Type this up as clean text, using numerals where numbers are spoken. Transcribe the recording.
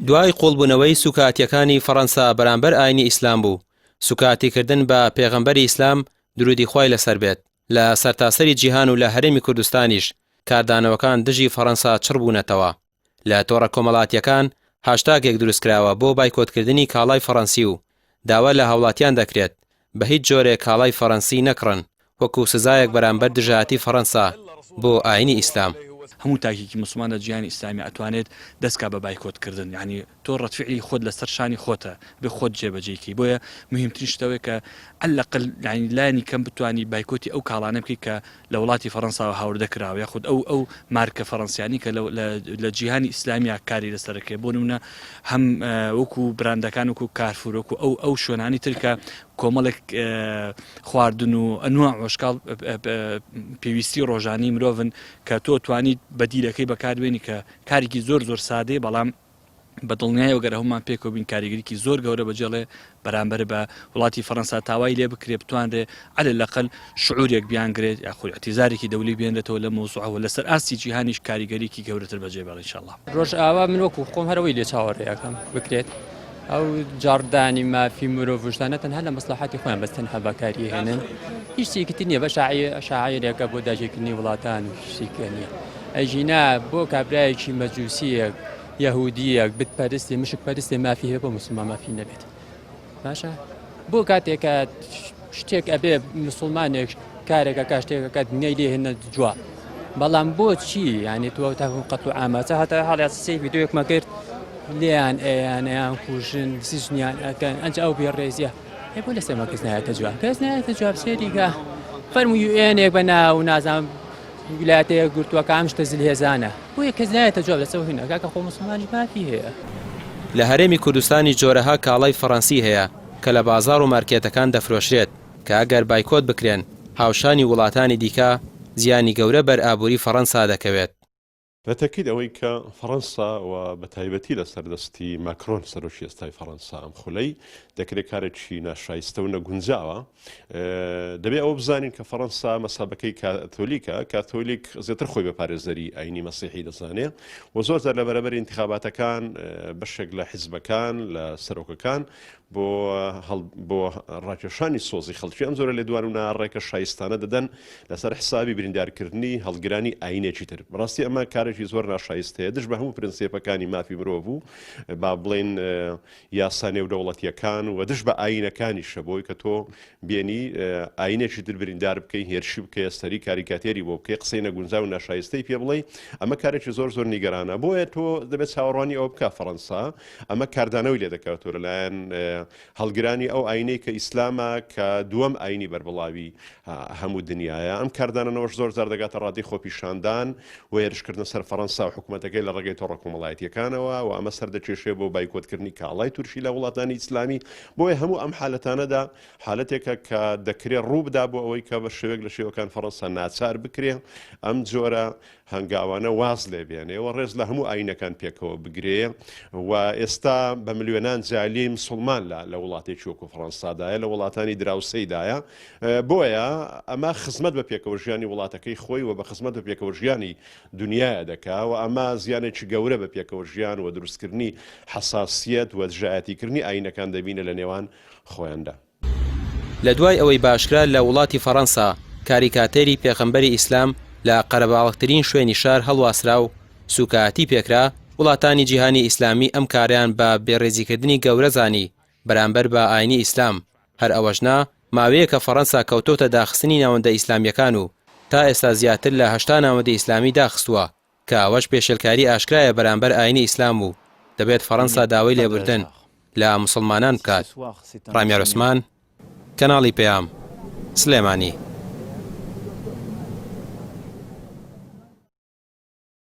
دوای قوڵبوونەوەی سوکاتیەکانی فەڕەنسا بەرامبەر ئاینی ئیسلام بوو، سوکاتیکردن بە پێغەمبەری ئیسلام درودی خوای لەسەر بێت لە سەرتاسەری جیهان و لە هەرێمی کوردستانیش کاردانەوەکان دژی فەڕەنسا چڕ بوونەتەوە. لە تۆڕە کۆمەڵاتیەکان هاشتاگێک دروستکراوە بۆ بایکۆتکردنی کاڵای فەڕەنسی و داوا لە هاوڵاتیان دەکرێت بە هیچ جۆرێک کاڵای فەڕەنسی نەکڕن وەکو سزایەک بەرامبەر دژایەتی فەڕەنسا بۆ ئاینی ئیسلام. هەموو تاکێکی مسلمان لە جیهانی ئیسلامی ئەتوانێت دەستکا بە بایکۆتکردن، یعنی تۆ ڕەتفعلی خۆت لەسەر شانی خۆتە بێ خۆت جێبەجێکی. بۆیە مهمترین شتەوەی کە ئەلەقل یعنی لایەنی کەم بتوانی بایکۆتی ئەو کاڵانە بکەیت کە لە وڵاتی فەڕەنساوە هاوردە کراوە، یاخود ئەو مارکە فەڕەنسیانی کە لە جیهانی ئیسلامیا کاری لەسەرەکەی. بۆ نمونە هەم وەکو براندەکان وەکو کارفور وەکو ئەو شوێنانی ترکە کۆمەڵێک خواردن و ئەنواع وەشکاڵ پێویستی ڕۆژانی مرۆڤن کە تۆ توانیت بەدیلەکەی بەکاربێنی کە کارێکی زۆر سادەی بەڵام بە دڵنیایەوە گەر هەمومان پێکەوە کاریگەریکی زۆر گەورە بەجێڵێ بەرامبەر بە وڵاتی فەڕەنسا تاوای لێ بکرێ بتوانرێ عەلەلەقەل شعورێک بیانگرێت یاخود اعتیزارێکی دەولی بێنێتەوە لە مۆزوعەوە لەسەر ئاستی جیهانیش کاریگەریکی گەورەتر بەجێبێڵێ ئینشاءڵڵا. ڕۆژ ئاوا من وەکو خۆم هەرەوەی لێ چاوەڕێیەکەم بکرێت ئەو جاردانی مافی مرۆڤشتانە تەنها لە مەسلحاتی خۆیان بەس تەنها بەکاری هێنن، هیچ شتێکی نییە بە شاعیرێکە بۆ داژێکردنی وڵاتان و شتێکە نییە. ئەژینا بۆ کابرایەکی مەجووسیەک یەهودیەک بتپەرستی مشک پەرستی مافی هەیە بۆ موسڵمان مافی نەبێت. باشە بۆ کاتێکە شتێک ئەبێ مسڵمانێک کارێکە کا شتێکەکە دنیای لێ هێنە جووا، بەڵام بۆچی یعنی تۆ تا قەت و ئاماچە هەتا هەڵی سی ڤیدیۆیەکمە کرد لیان ئەیان کوژن سیژنیان ئەکەن ئەنج ئەو بێڕێزیە بۆ لە سێمە کەس نایەتە جواب کەس نایەتە جواب سێریگە فەرمووی یوئێنێک بە ناو نازانم ویلایەتەیە گرتووە کام شتە زلهێزانە بۆیە کەس نایەتە جواب لەسەر هینە کاکە خۆ مسڵمانیش مافی هەیە. لە هەرێمی کوردستانی جۆرەها کاڵای فەڕەنسی هەیە کە لە بازاڕ و مارکێتەکان دەفرۆشرێت کە ئەگەر بایکۆت بکرێن هاوشانی وڵاتانی دیکە زیانی گەورە بەر ئابووری فەڕەنسا دەکەوێت. بەتەکید ئەوەی کە فەڕەنسا و بە تایبەتی لە سەردەستی ماکرۆن سەرۆکی ئێستای فەڕەنسا ئەم خولەی دەکرێت کارێکی ناشایستە و نەگونجاوە. دەبێت ئەوە بزانین کە فەڕەنسا مەسابەکەی کاتۆلیک زیاتر خۆی بە پارێزەری ئاینی مەسیحی دەزانێت و زۆرجار لە بەرەبەر انتخاباتەکان بەشێک لە حیزبەکان لە سەرۆکەکان بۆ ڕاکێشانی سۆزی خەڵکی ئەم زۆرە لێ دوانونا ڕێکە شایستانە دەدەن لەسەر حسابی بریندارکردنی هەڵگرانی ئاینێکی تر. بەڕاستی ئەمە کارێکی زۆر ناشایستەیە دژ بە هەموو پرینسیپەکانی مافی مرۆڤ بوو با بڵێن یاسا نێودەوڵەتیەکان و دژ بە ئاینەکانیشە بۆی کە تۆ بێنی ئاینێکی تر بریندار بکەی هێرشی بکەی ئەستەری کاریکاتێری بۆ بکەی قسەی نەگونجا و ناشایستەی پێ بڵێ ئەمە کارێکی زۆر نیگەرانە. بۆیە تۆ دەبێت چاوەڕوانی ئەوە بکە فەڕەنسا ئەمە کاردانەوەی لێ دەکاتۆ لەلایەن هەڵگرانی ئەو ئاینەی کە ئیسلامە کە دووەم ئاینی بەربڵاوی هەموو دنیاە. ئەم کاردانەوەش زۆرجار دەگاتە ڕادی خۆپیشاندان و هێرشکردنە سەر فەڕەنسا و حکوومەتەکەی لە ڕێگەی تۆڕە کۆمەڵایەتیەکانەوە و ئەمە سەردەکێشێ بۆ بایکۆتکردنی کاڵای تورکی لە وڵاتانی ئیسلامی. بۆیە هەموو ئەم حالەتانەدا حالەتێکە کە دەکرێت ڕوو بدا بۆ ئەوەی کە بە شێوەیەک لە شێوەکان فەڕەنسا ناچار بکرێ ئەم جۆرە هەنگاوانە واز لێ بێنێەوە ڕێز لە هەموو ئاینەکان پێکەوە بگرێ و ئێستا بە ملیۆنان جالی مسلمان لە وڵاتێکی وەکو فەڕەنسادایە لە وڵاتانی دراوسەیدایە. بۆیە ئەمە خزمەت بە پێکەوەژیانی وڵاتەکەی خۆی و بە خزمەت بە پێکەوەژیانی دنیاە دەکا و ئەمە زیانێکی گەورە بە پێکەوەژیان و دروستکردنی حساسیەت و دژایەتیکردنی ئاینەکان دەبینە لە نێوان خۆیاندا. لە دوای ئەوەی باشکرا لە وڵاتی فەڕەنسا کاریکاتێری پێغەمبەری ئیسلام لە قەرەباڵغترین شوێنی شار هەڵواسرا و سوکاتی پێکرا، وڵاتانی جیهانی ئیسلامی ئەم کاریان بە بێڕێزیکردنی گەورە زانی بەرامبەر بە ئاینی ئیسلام. هەر ئەوەشنا ماوەیە کە فەڕەنسا کەوتۆتە داخستنی ناوەندە ئیسلامیەکان و تا ئێستا زیاتر لە 80 ناوەندە ئیسلامی داخستووە کە ئەوەش پێشێلکاری ئاشکرایە بەرامبەر ئاینی ئیسلام و دەبێت فەڕەنسا داوای لێبوردن لە مسلمانان بکات. ڕامیا عوسمان، کەناڵی پەیام، سلێمانی.